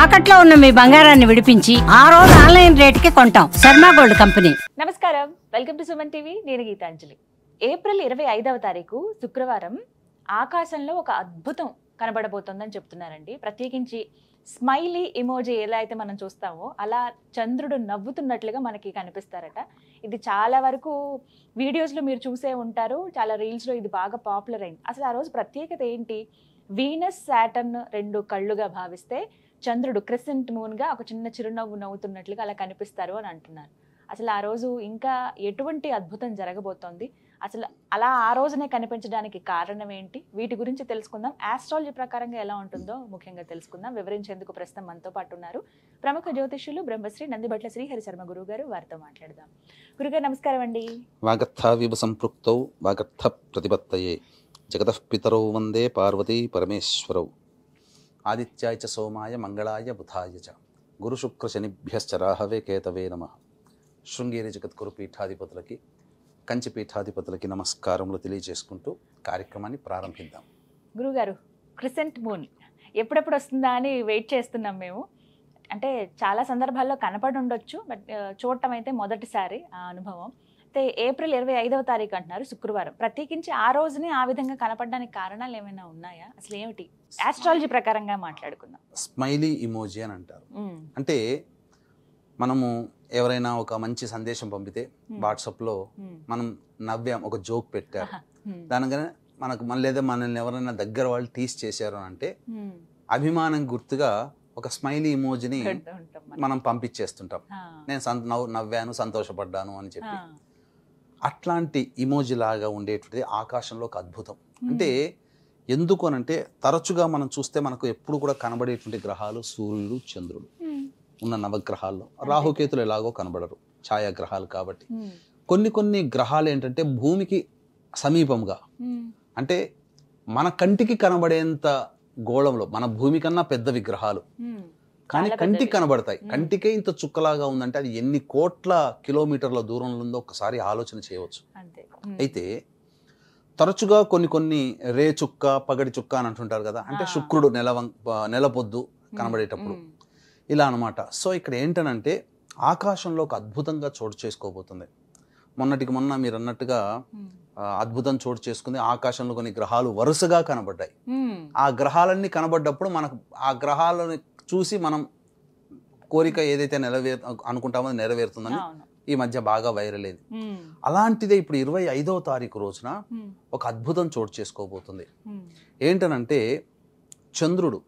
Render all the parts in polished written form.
తాకట్లో ఉన్న మీ బంగారాన్ని విడిపించి ఆ రోజు ఆన్లైన్ రేటుకి కొంటాం. Sharma gold company. నమస్కారం, వెల్కమ్ టు సుమన్ టీవీ. నేను గీతాంజలి. ఏప్రిల్ 25వ తారీఖు శుక్రవారం ఆకాశంలో ఒక అద్భుతం కనబడబోతోందని చెప్తున్నారండి. ప్రత్యేకించి స్మైలీ ఇమోజీ ఎలా అయితే మనం చూస్తామో అలా చంద్రుడు నవ్వుతున్నట్లుగా మనకి కనిపిస్తారట. ఇది చాలా వరకు వీడియోస్లో మీరు చూసే ఉంటారు, చాలా రీల్స్లో ఇది బాగా పాపులర్ అయింది. అసలు ఆ రోజు ప్రత్యేకత ఏంటి? వీనస్ సాటర్న్ రెండు కళ్ళుగా భావిస్తే చంద్రుడు క్రిసెంట్ మూన్గా ఒక చిన్న చిరునవ్వు నవ్వుతున్నట్లుగా అలా కనిపిస్తారు అని అంటున్నారు. అసలు ఆ రోజు ఇంకా ఎటువంటి అద్భుతం జరగబోతోంది? అసలు అలా ఆ రోజునే కనిపించడానికి కారణం ఏంటి? వీటి గురించి తెలుసుకుందాం. ఆస్ట్రాలజీ ప్రకారంగా ఎలా ఉంటుందో ముఖ్యంగా తెలుసుకుందాం. వివరించేందుకు ప్రస్తుతం మనతో పాటు ఉన్నారు ప్రముఖ జ్యోతిష్యులు బ్రహ్మశ్రీ నందిబట్ల శ్రీహరి శర్మ గురువు గారు. వారితో మాట్లాడదాం. గురుగారు నమస్కారం అండి. వాగర్థ విభ సంపృక్తౌ వాగర్థ ప్రతిపత్తయే జగతః పితరౌ వందే పార్వతీ పరమేశ్వరౌ ఆదిత్యాయ చ సోమాయ మంగళాయ బుధాయ చ గురు శుక్ర శనిభ్యశ్చ రాహవే కేతవే నమః. శృంగేరి జగద్గురు పీఠాధిపతులకి కంచి పీఠాధిపతులకి నమస్కారములు తెలియజేసుకుంటూ కార్యక్రమాన్ని ప్రారంభిద్దాం. గురుగారు, క్రిసెంట్ మూన్ ఎప్పుడెప్పుడు వస్తుందా అని వెయిట్ చేస్తున్నాం మేము. అంటే చాలా సందర్భాల్లో కనపడి ఉండొచ్చు, బట్ చూడటం అయితే మొదటిసారి ఆ అనుభవం. అయితే ఏప్రిల్ 25వ తారీఖు అంటున్నారు, శుక్రవారం. ప్రత్యేకించి ఆ రోజుని ఆ విధంగా కనపడడానికి కారణాలు ఏమైనా ఉన్నాయా? అసలు ఏమిటి? ఆస్ట్రాలజీ ప్రకారంగా మాట్లాడుకుందాం. స్మైలీ ఇమోజీ అని అంటారు. అంటే మనము ఎవరైనా ఒక మంచి సందేశం పంపితే వాట్సాప్లో మనం నవ్వాం, ఒక జోక్ పెట్టారు, దానికనే మనకు లేదా మనల్ని ఎవరైనా దగ్గర వాళ్ళు టీస్ చేశారు అని అంటే అభిమానం గుర్తుగా ఒక స్మైలీ ఇమోజీని మనం పంపించేస్తుంటాం. నేను నవ్వాను, సంతోషపడ్డాను అని చెప్పి. అట్లాంటి ఇమోజీ లాగా ఉండేటువంటిది ఆకాశంలో ఒక అద్భుతం. అంటే ఎందుకు అనంటే తరచుగా మనం చూస్తే మనకు ఎప్పుడు కూడా కనబడేటువంటి గ్రహాలు సూర్యుడు, చంద్రుడు. ఉన్న నవగ్రహాల్లో రాహుకేతులు ఎలాగో కనబడరు, ఛాయాగ్రహాలు కాబట్టి. కొన్ని గ్రహాలు ఏంటంటే భూమికి సమీపంగా, అంటే మన కంటికి కనబడేంత గోళంలో, మన భూమి కన్నా పెద్ద విగ్రహాలు కానీ కంటికి కనబడతాయి. కంటికే ఇంత చుక్కలాగా ఉందంటే అది ఎన్ని కోట్ల కిలోమీటర్ల దూరంలో ఉందో ఒకసారి ఆలోచన చేయవచ్చు. అయితే తరచుగా కొన్ని రే చుక్క, పగడి చుక్క అని అంటుంటారు కదా, అంటే శుక్రుడు నెలపొద్దు కనబడేటప్పుడు ఇలా అనమాట. సో ఇక్కడ ఏంటనంటే ఆకాశంలో ఒక అద్భుతంగా చోటు చేసుకోబోతుంది. మొన్నటికి మొన్న మీరు అన్నట్టుగా అద్భుతం చోటు చేసుకుంది. ఆకాశంలో కొన్ని గ్రహాలు వరుసగా కనబడ్డాయి. ఆ గ్రహాలన్నీ కనబడ్డప్పుడు మనకు ఆ గ్రహాలను చూసి మనం కోరిక ఏదైతే అనుకుంటామో నెరవేరుతుందని ఈ మధ్య బాగా వైరల్ అయింది. అలాంటిదే ఇప్పుడు 25వ తారీఖు రోజున ఒక అద్భుతం చోటు చేసుకోబోతుంది. ఏంటనంటే చంద్రుడు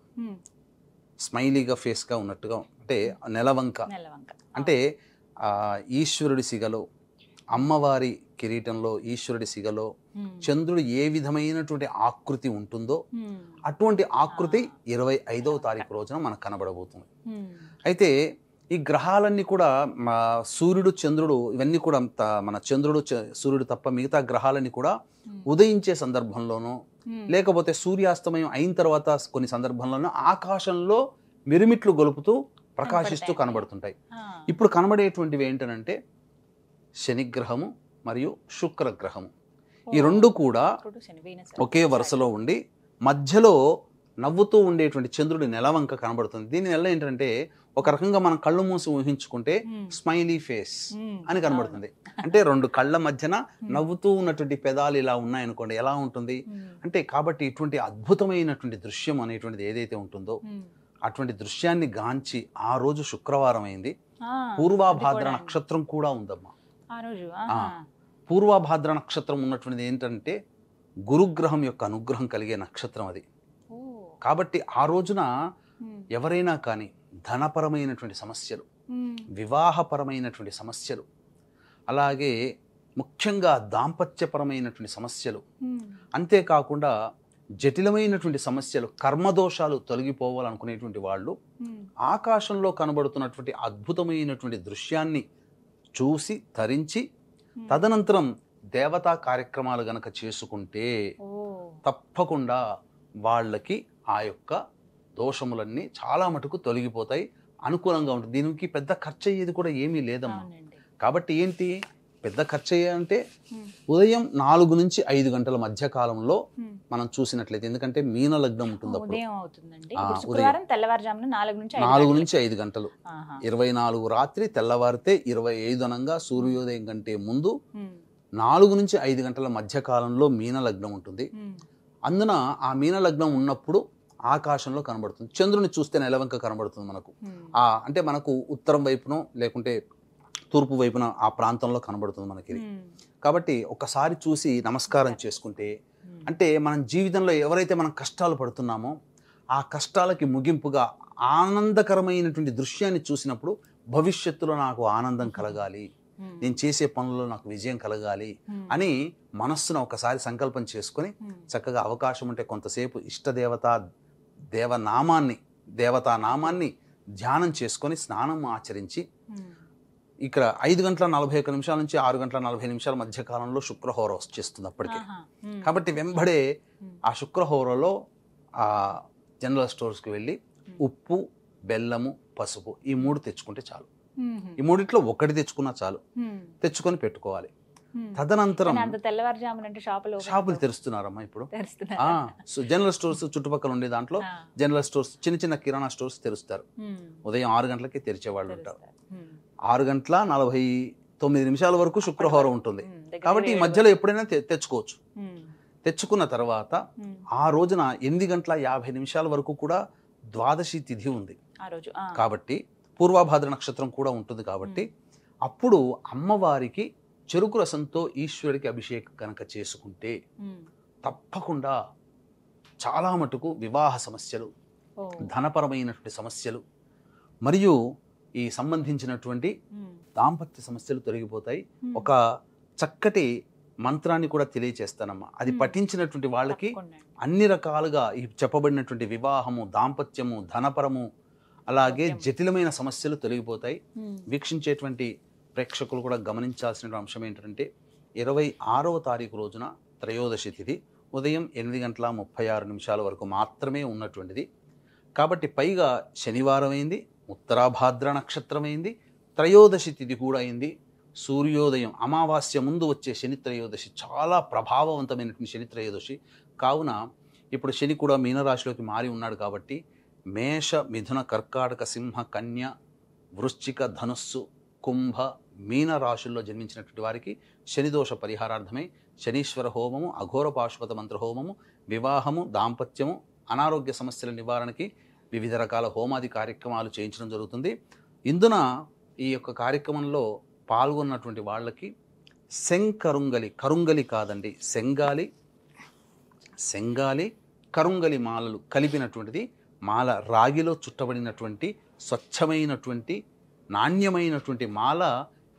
స్మైలీగా ఫేస్గా ఉన్నట్టుగా, అంటే నెలవంక, అంటే ఈశ్వరుడి సిగలో, అమ్మవారి కిరీటంలో ఈశ్వరుడి సిగలో చంద్రుడు ఏ విధమైనటువంటి ఆకృతి ఉంటుందో అటువంటి ఆకృతి 25వ తారీఖు రోజున మనకు కనబడబోతుంది. అయితే ఈ గ్రహాలన్నీ కూడా సూర్యుడు, చంద్రుడు ఇవన్నీ కూడా మన చంద్రుడు, సూర్యుడు తప్ప మిగతా గ్రహాలన్నీ కూడా ఉదయించే సందర్భంలోనూ లేకపోతే సూర్యాస్తమయం అయిన తర్వాత కొన్ని సందర్భంలోనూ ఆకాశంలో మిరుమిట్లు గొలుపుతూ ప్రకాశిస్తూ కనబడుతుంటాయి. ఇప్పుడు కనబడేటువంటివి ఏంటనంటే శనిగ్రహము మరియు శుక్రగ్రహము. ఈ రెండు కూడా ఒకే వరుసలో ఉండి మధ్యలో నవ్వుతూ ఉండేటువంటి చంద్రుడి నెలవంక కనబడుతుంది. దీనివల్ల ఏంటంటే ఒక రకంగా మనం కళ్ళు మూసి ఊహించుకుంటే స్మైలీ ఫేస్ అని కనబడుతుంది. అంటే రెండు కళ్ళ మధ్యన నవ్వుతూ ఉన్నటువంటి పెదాలు ఇలా ఉన్నాయనుకోండి, ఎలా ఉంటుంది అంటే. కాబట్టి ఇటువంటి అద్భుతమైనటువంటి దృశ్యం అనేటువంటిది ఏదైతే ఉంటుందో అటువంటి దృశ్యాన్ని గాంచి ఆ రోజు శుక్రవారం అయింది. పూర్వాభాద్ర నక్షత్రం కూడా ఉందమ్మా. పూర్వాభాద్ర నక్షత్రం ఉన్నటువంటిది ఏంటంటే గురుగ్రహం యొక్క అనుగ్రహం కలిగే నక్షత్రం అది. కాబట్టి ఆ రోజున ఎవరైనా కానీ ధనపరమైనటువంటి సమస్యలు, వివాహపరమైనటువంటి సమస్యలు, అలాగే ముఖ్యంగా దాంపత్యపరమైనటువంటి సమస్యలు, అంతేకాకుండా జటిలమైనటువంటి సమస్యలు, కర్మదోషాలు తొలగిపోవాలనుకునేటువంటి వాళ్ళు ఆకాశంలో కనబడుతున్నటువంటి అద్భుతమైనటువంటి దృశ్యాన్ని చూసి తరించి తదనంతరం దేవతా కార్యక్రమాలు గనక చేసుకుంటే తప్పకుండా వాళ్ళకి ఆ యొక్క దోషములన్నీ చాలా మటుకు తొలగిపోతాయి, అనుకూలంగా ఉంటుంది. దీనికి పెద్ద ఖర్చు అయ్యేది కూడా ఏమీ లేదమ్మా. కాబట్టి ఏంటి, పెద్ద ఖర్చు అంటే ఉదయం 4 నుంచి 5 గంటల మధ్య కాలంలో మనం చూసినట్లయితే, ఎందుకంటే మీన లగ్నం ఉంటుంది అప్పుడు. ఉదయం అవుతుందండి. ఇప్పుడు శుక్రవారం తెల్లవారుజామున 4 నుంచి 4 నుంచి 5 గంటలు, 24 రాత్రి, తెల్లవారితే 25 అనంగా సూర్యోదయం కంటే ముందు 4 నుంచి 5 గంటల మధ్య కాలంలో మీన లగ్నం ఉంటుంది. అందున ఆ మీన లగ్నం ఉన్నప్పుడు ఆకాశంలో కనబడుతుంది. చంద్రుని చూస్తే నెలవంక కనబడుతుంది మనకు. అంటే మనకు ఉత్తరం వైపునో లేకుంటే తూర్పు వైపున ఆ ప్రాంతంలో కనబడుతుంది మనకి. కాబట్టి ఒకసారి చూసి నమస్కారం చేసుకుంటే, అంటే మనం జీవితంలో ఎవరైతే మనం కష్టాలు పడుతున్నామో ఆ కష్టాలకి ముగింపుగా ఆనందకరమైనటువంటి దృశ్యాన్ని చూసినప్పుడు భవిష్యత్తులో నాకు ఆనందం కలగాలి, నేను చేసే పనుల్లో నాకు విజయం కలగాలి అని మనస్సును ఒకసారి సంకల్పం చేసుకొని చక్కగా అవకాశం ఉంటే కొంతసేపు దేవతానామాన్ని ధ్యానం చేసుకొని స్నానం ఆచరించి, ఇక్కడ 5 గంటల 41 నిమిషాల నుంచి 6 గంటల 40 నిమిషాల మధ్య కాలంలో శుక్రహోర వచ్చేస్తుంది అప్పటికే. కాబట్టి వెంబడే ఆ శుక్రహోరలో ఆ జనరల్ స్టోర్స్కి వెళ్ళి ఉప్పు, బెల్లము, పసుపు ఈ 3 తెచ్చుకుంటే చాలు. ఈ 3 ఒకటి తెచ్చుకున్నా చాలు, తెచ్చుకొని పెట్టుకోవాలి. తదనంతరం షాపులు తెరుస్తున్నారమ్మా ఇప్పుడు. జనరల్ స్టోర్స్ చుట్టుపక్కల ఉండే దాంట్లో జనరల్ స్టోర్స్, చిన్న చిన్న కిరాణా స్టోర్స్ తెరుస్తారు. ఉదయం 6 గంటలకి తెరిచేవాళ్ళు ఉంటారు. 6 గంటల 49 నిమిషాల వరకు శుక్రహోర ఉంటుంది. కాబట్టి ఈ మధ్యలో ఎప్పుడైనా తెచ్చుకోవచ్చు. తెచ్చుకున్న తర్వాత ఆ రోజున 8 గంటల 50 నిమిషాల వరకు కూడా ద్వాదశి తిథి ఉంది కాబట్టి, పూర్వభాద్ర నక్షత్రం కూడా ఉంటుంది కాబట్టి, అప్పుడు అమ్మవారికి చెరుకు రసంతో ఈశ్వరుడికి అభిషేకం కనుక చేసుకుంటే తప్పకుండా చాలా మటుకు వివాహ సమస్యలు, ధనపరమైనటువంటి సమస్యలు మరియు ఈ సంబంధించినటువంటి దాంపత్య సమస్యలు తొలగిపోతాయి. ఒక చక్కటి మంత్రాన్ని కూడా తెలియచేస్తానమ్మా. అది పఠించినటువంటి వాళ్ళకి అన్ని రకాలుగా ఈ చెప్పబడినటువంటి వివాహము, దాంపత్యము, ధనపరము, అలాగే జటిలమైన సమస్యలు తొలగిపోతాయి. వీక్షించేటువంటి ప్రేక్షకులు కూడా గమనించాల్సిన అంశం ఏంటంటే, 26వ తారీఖు రోజున త్రయోదశి తిథి ఉదయం 8 గంటల 36 నిమిషాల వరకు మాత్రమే ఉన్నటువంటిది. కాబట్టి పైగా శనివారం అయింది, ఉత్తరాభాద్ర నక్షత్రం అయింది, త్రయోదశి తిథి కూడా అయింది. సూర్యోదయం అమావాస్య ముందు వచ్చే శని త్రయోదశి చాలా ప్రభావవంతమైనటువంటి శని త్రయోదశి. కావున ఇప్పుడు శని కూడా మీనరాశిలోకి మారి ఉన్నాడు కాబట్టి మేష, మిథున, కర్కాటక, సింహ, కన్య, వృశ్చిక, ధనుస్సు, కుంభ, మీన రాశుల్లో జన్మించినటువంటి వారికి శనిదోష పరిహారార్థమై శనీశ్వర హోమము, అఘోర పాశుపత మంత్ర హోమము, వివాహము, దాంపత్యము, అనారోగ్య సమస్యల నివారణకి వివిధ రకాల హోమాది కార్యక్రమాలు చేయించడం జరుగుతుంది. ఇందున ఈ యొక్క కార్యక్రమంలో పాల్గొన్నటువంటి వాళ్ళకి కరుంగలి కాదండి, సెంగాలి కరుంగలి మాలలు కలిపినటువంటిది, మాల రాగిలో చుట్టబడినటువంటి స్వచ్ఛమైనటువంటి నాణ్యమైనటువంటి మాల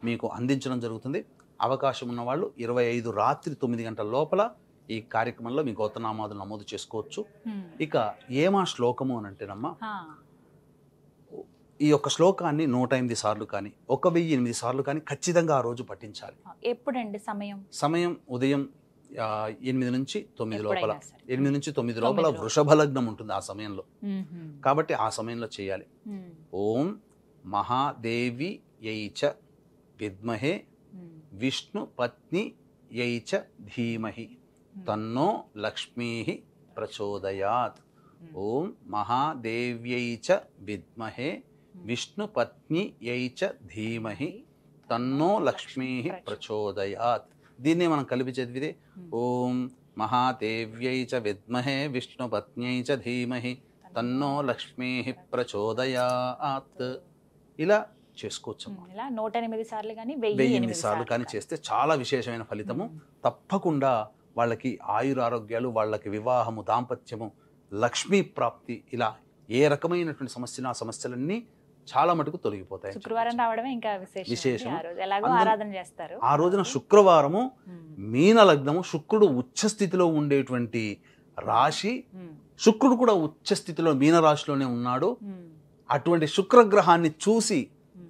మీకు అందించడం జరుగుతుంది. అవకాశం ఉన్నవాళ్ళు 25 రాత్రి 9 గంటల లోపల ఈ కార్యక్రమంలో మీ గోత్రనామాదులు నమోదు చేసుకోవచ్చు. ఇక ఏమా శ్లోకము అని అంటేనమ్మా, ఈ యొక్క శ్లోకాన్ని 108 సార్లు కానీ 1008 సార్లు కానీ ఖచ్చితంగా ఆ రోజు పఠించాలి. ఎప్పుడండి సమయం ఉదయం 8 నుంచి 9 లోపల, 8 నుంచి 9 లోపల వృషభ లగ్నం ఉంటుంది ఆ సమయంలో. కాబట్టి ఆ సమయంలో చేయాలి. ఓం మహాదేవి యైచ విద్మహే విష్ణు పత్ని యైచ ధీమహి తన్నో లక్ష్మీ ప్రచోదయాత్. ఓం మహాదేవ్యైచ విద్మహే విష్ణు పత్ని యైచ ధీమహి తన్నో లక్ష్మీ ప్రచోదయాత్. దీన్నే మనం కలిపి చదివితే ఓం మహాదేవ్యైచ విద్మహే విష్ణు పత్న్యైచ ధీమహి తన్నో లక్ష్మీ ప్రచోదయాత్. ఇలా చేసుకోవచ్చు. 108 సార్లు కానీ 1008 సార్లు కానీ చేస్తే చాలా విశేషమైన ఫలితము. తప్పకుండా వాళ్ళకి ఆయురారోగ్యాలు, వాళ్ళకి వివాహము, దాంపత్యము, లక్ష్మీ ప్రాప్తి, ఇలా ఏ రకమైనటువంటి సమస్యలు ఆ సమస్యలన్నీ చాలా మటుకు తొలగిపోతాయి. శుక్రవారం రావడమే ఇంకా విశేషం. ఆ రోజున శుక్రవారము మీన లగ్నము, శుక్రుడు ఉచ్చ స్థితిలో ఉండేటువంటి రాశి, శుక్రుడు కూడా ఉచ్చ స్థితిలో మీన రాశిలోనే ఉన్నాడు. అటువంటి శుక్రగ్రహాన్ని చూసి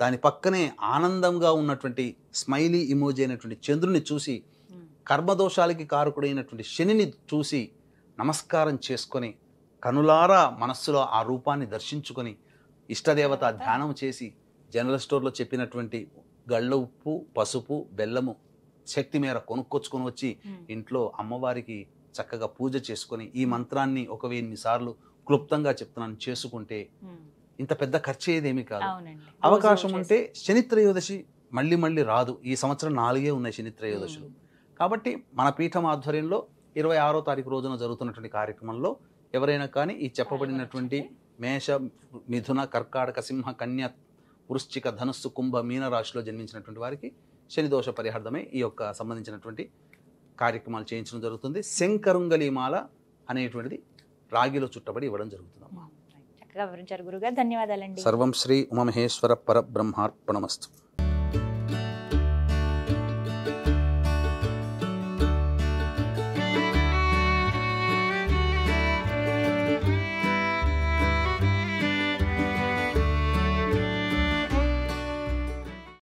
దాని పక్కనే ఆనందంగా ఉన్నటువంటి స్మైలీ ఇమోజీ అయినటువంటి చంద్రుని చూసి, కర్మదోషాలకి కారకుడైనటువంటి శనిని చూసి నమస్కారం చేసుకొని, కనులారా మనస్సులో ఆ రూపాన్ని దర్శించుకొని, ఇష్టదేవత ధ్యానం చేసి, జనరల్ స్టోర్లో చెప్పినటువంటి గళ్ళ ఉప్పు, పసుపు, బెల్లము శక్తి మేర కొనుక్కొచ్చుకొని వచ్చి ఇంట్లో అమ్మవారికి చక్కగా పూజ చేసుకొని ఈ మంత్రాన్ని 1000 సార్లు క్లుప్తంగా చెప్తున్నాను చేసుకుంటే ఇంత పెద్ద ఖర్చు ఏదేమీ కాదు. అవకాశం ఉంటే శని త్రయోదశి మళ్ళీ మళ్ళీ రాదు. ఈ సంవత్సరం 4 ఉన్నాయి శని త్రయోదశులు. కాబట్టి మన పీఠం ఆధ్వర్యంలో 26వ తారీఖు రోజున జరుగుతున్నటువంటి కార్యక్రమంలో ఎవరైనా కానీ ఈ చెప్పబడినటువంటి మేష, మిథున, కర్కాటక, సింహ, కన్య, వృశ్చిక, ధనుస్సు, కుంభ, మీన రాశిలో జన్మించినటువంటి వారికి శని దోష పరిహార్థమే ఈ యొక్క సంబంధించినటువంటి కార్యక్రమాలు చేయించడం జరుగుతుంది. శంకరుంగలిమాల అనేటువంటిది రాగిలో చుట్టబడి ఇవ్వడం జరుగుతుంది. చక్కగా వివరించారు గురుగారు, ధన్యవాదాలండి. సర్వం శ్రీ ఉమామహేశ్వర పరబ్రహ్మార్పణమస్తు.